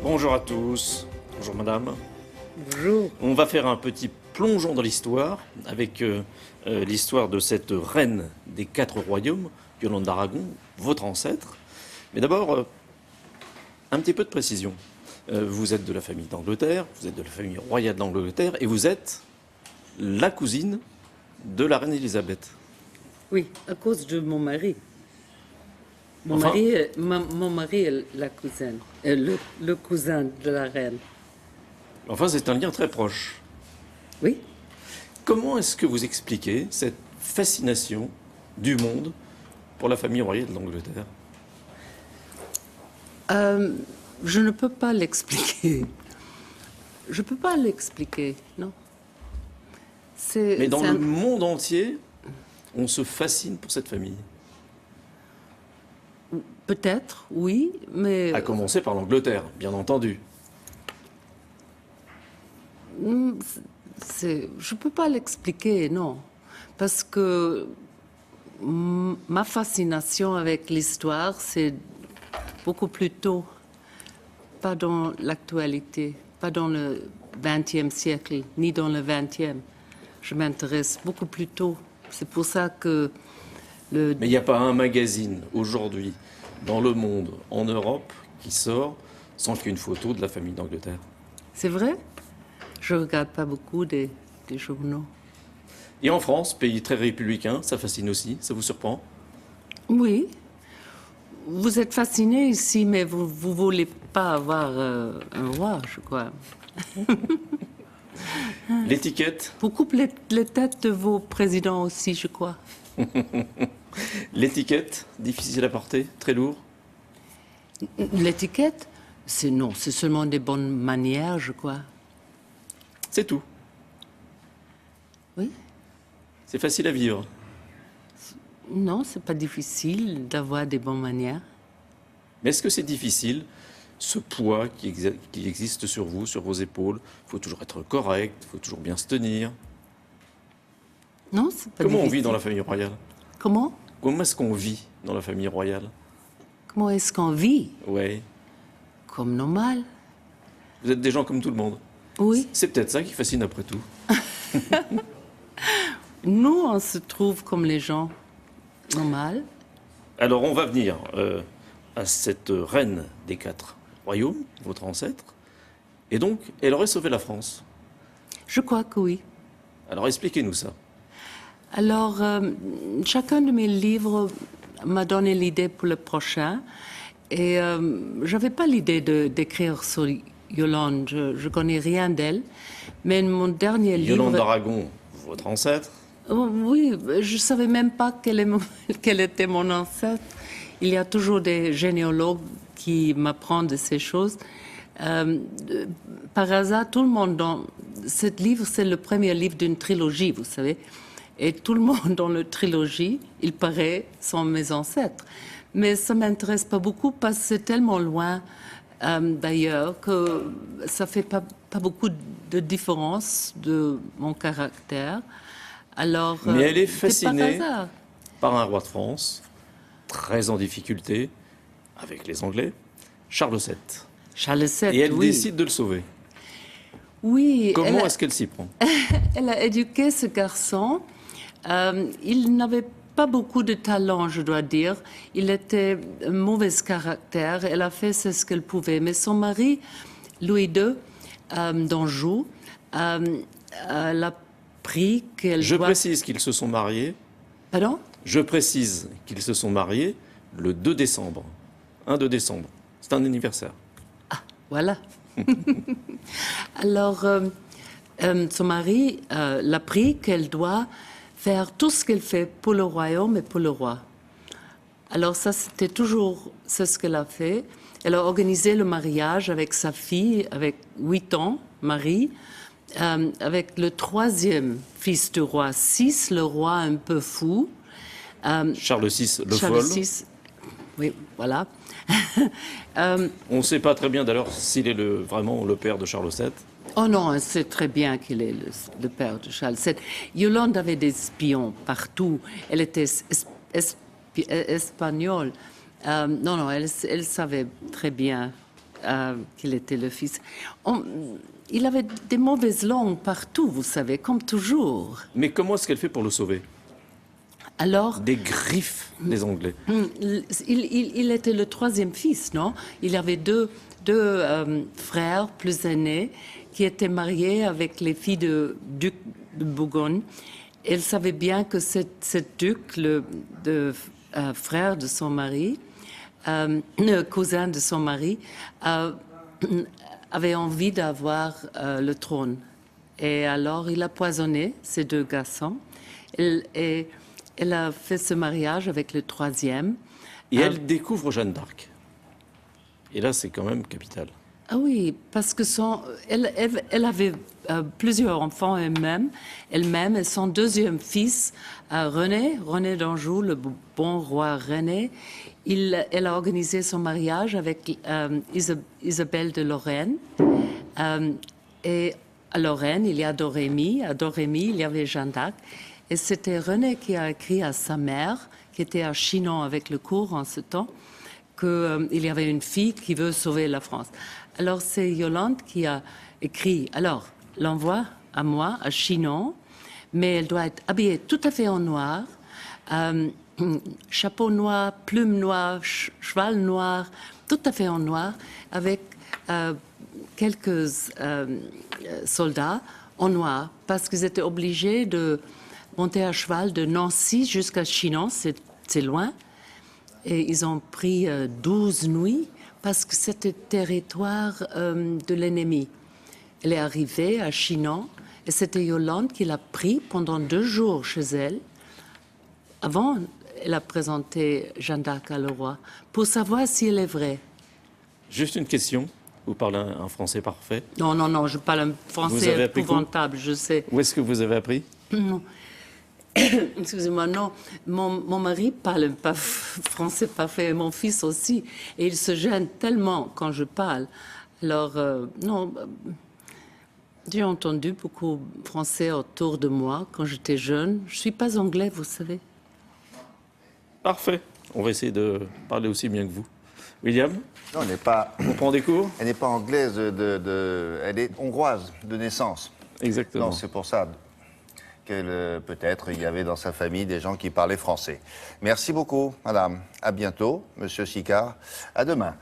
Bonjour à tous, bonjour madame. Bonjour. On va faire un petit plongeon dans l'histoire avec l'histoire de cette reine des 4 royaumes, Yolande d'Aragon, votre ancêtre. Mais d'abord, un petit peu de précision. Vous êtes de la famille d'Angleterre, vous êtes de la famille royale d'Angleterre et vous êtes la cousine de la reine Elisabeth. Oui, à cause de mon mari. Mon, Enfin- mon mari est la cousine, le cousin de la reine. Enfin, c'est un lien très proche. Oui. Comment est-ce que vous expliquez cette fascination du monde pour la famille royale d'Angleterre? Je ne peux pas l'expliquer. Je ne peux pas l'expliquer, non. Mais dans c'est le monde entier, on se fascine pour cette famille. Peut-être, oui, mais À commencer par l'Angleterre, bien entendu. je ne peux pas l'expliquer, non. Parce que ma fascination avec l'histoire, c'est beaucoup plus tôt, pas dans l'actualité, pas dans le XXe siècle, ni dans le XXe. Je m'intéresse beaucoup plus tôt. C'est pour ça que Mais il n'y a pas un magazine aujourd'hui, dans le monde, en Europe, qui sort sans qu'il y ait une photo de la famille d'Angleterre. C'est vrai, je regarde pas beaucoup des journaux. Et en France, pays très républicain, ça fascine aussi, ça vous surprend? Oui, vous êtes fasciné ici, mais vous voulez pas avoir un roi, je crois. L'étiquette, Vous coupez les têtes de vos présidents aussi, je crois. l'étiquette, difficile à porter, très lourd. L'étiquette, c'est seulement des bonnes manières, je crois. C'est tout. Oui. C'est facile à vivre. Non, c'est pas difficile d'avoir des bonnes manières. Mais est-ce que c'est difficile, ce poids qui existe sur vous, sur vos épaules? Il faut toujours être correct, il faut toujours bien se tenir. Non, c'est pas Comment on difficile. vit dans la famille royale? Comment Comment est-ce qu'on vit dans la famille royale? Comment est-ce qu'on vit? Ouais. Comme normal. Vous êtes des gens comme tout le monde. Oui. C'est peut-être ça qui fascine après tout. Nous, on se trouve comme les gens normaux. Alors on va venir à cette reine des 4 royaumes, votre ancêtre. Et donc, elle aurait sauvé la France. Je crois que oui. Alors expliquez-nous ça. Alors, chacun de mes livres m'a donné l'idée pour le prochain. Et j'avais pas l'idée d'écrire sur Yolande. Je connais rien d'elle. Mais mon dernier Yolande livre... d'Aragon, votre ancêtre. Oh, oui, je savais même pas quel était mon ancêtre. Il y a toujours des généalogues qui m'apprennent de ces choses. Par hasard, tout le monde dans... Ce livre, c'est le premier livre d'une trilogie, vous savez. Et tout le monde dans la trilogie, il paraît, sont mes ancêtres. Mais ça m'intéresse pas beaucoup parce que c'est tellement loin, d'ailleurs, que ça fait pas beaucoup de différence de mon caractère. Alors, Mais elle est c'est par fascinée hasard. par un roi de France, très en difficulté, avec les Anglais, Charles VII. Charles VII, Et elle oui. décide de le sauver. Oui, Comment est-ce qu'elle s'y prend? elle a éduqué ce garçon. Il n'avait pas beaucoup de talent, je dois dire. Il était un mauvais caractère. Elle a fait ce qu'elle pouvait. Mais son mari, Louis II, d'Anjou, l'a pris qu'elle Je doit... précise qu'ils se sont mariés. Pardon? Je précise qu'ils se sont mariés le 2 décembre. Un 2 décembre. C'est un anniversaire. Voilà. Alors, son mari l'a pris qu'elle doit faire tout ce qu'elle fait pour le royaume et pour le roi. Alors ça, c'était toujours ce qu'elle a fait. Elle a organisé le mariage avec sa fille, avec 8 ans, Marie, avec le 3e fils du roi, 6, le roi un peu fou. Charles VI, le Charles folle. VI, oui, voilà. On ne sait pas très bien d'ailleurs s'il est vraiment le père de Charles VII. Oh non, on sait très bien qu'il est le père de Charles VII. Yolande avait des espions partout. Elle était espagnole. Non, elle savait très bien qu'il était le fils. Il avait des mauvaises langues partout, vous savez, comme toujours. Mais comment est-ce qu'elle fait pour le sauver? Alors, Des griffes des Anglais. il était le troisième fils, non? Il avait deux frères plus aînés qui étaient mariés avec les filles de duc de Bourgogne. Elle savait bien que ce duc, le frère de son mari, le cousin de son mari, avait envie d'avoir le trône. Et alors, il a poisonné ces deux garçons. Et elle a fait ce mariage avec le troisième. Et elle découvre Jeanne d'Arc. Et là, c'est quand même capital. Ah oui, parce que elle avait plusieurs enfants elle-même, et son deuxième fils, René d'Anjou, le bon roi René, elle a organisé son mariage avec Isabelle de Lorraine. Et à Lorraine, il y a Dorémy. À Dorémy, il y avait Jeanne d'Arc. Et c'était René qui a écrit à sa mère, qui était à Chinon avec le cour en ce temps, qu'il y avait une fille qui veut sauver la France. Alors c'est Yolande qui a écrit, alors l'envoie à moi, à Chinon, mais elle doit être habillée tout à fait en noir, chapeau noir, plume noire, cheval noir, tout à fait en noir, avec quelques soldats en noir, parce qu'ils étaient obligés de monter à cheval de Nancy jusqu'à Chinon, c'est loin. Et ils ont pris 12 nuits parce que c'était territoire de l'ennemi. Elle est arrivée à Chinon et c'était Yolande qui l'a pris pendant 2 jours chez elle. Avant, elle a présenté Jeanne d'Arc à le roi pour savoir si elle est vraie. Juste une question. Vous parlez un français parfait. Non, je parle un français épouvantable, je sais. Où est-ce que vous avez appris? Non. Excusez-moi, non. Mon mari parle pas français parfait, mon fils aussi. Et il se gêne tellement quand je parle. Alors, non, j'ai entendu beaucoup français autour de moi quand j'étais jeune. Je suis pas anglais, vous savez. Parfait. On va essayer de parler aussi bien que vous. William? Non, elle n'est pas. On prend des cours? Elle n'est pas anglaise, elle est hongroise de naissance. Exactement. Non, c'est pour ça qu'elle, peut-être, il y avait dans sa famille des gens qui parlaient français. Merci beaucoup, madame. À bientôt, monsieur Sicard. À demain.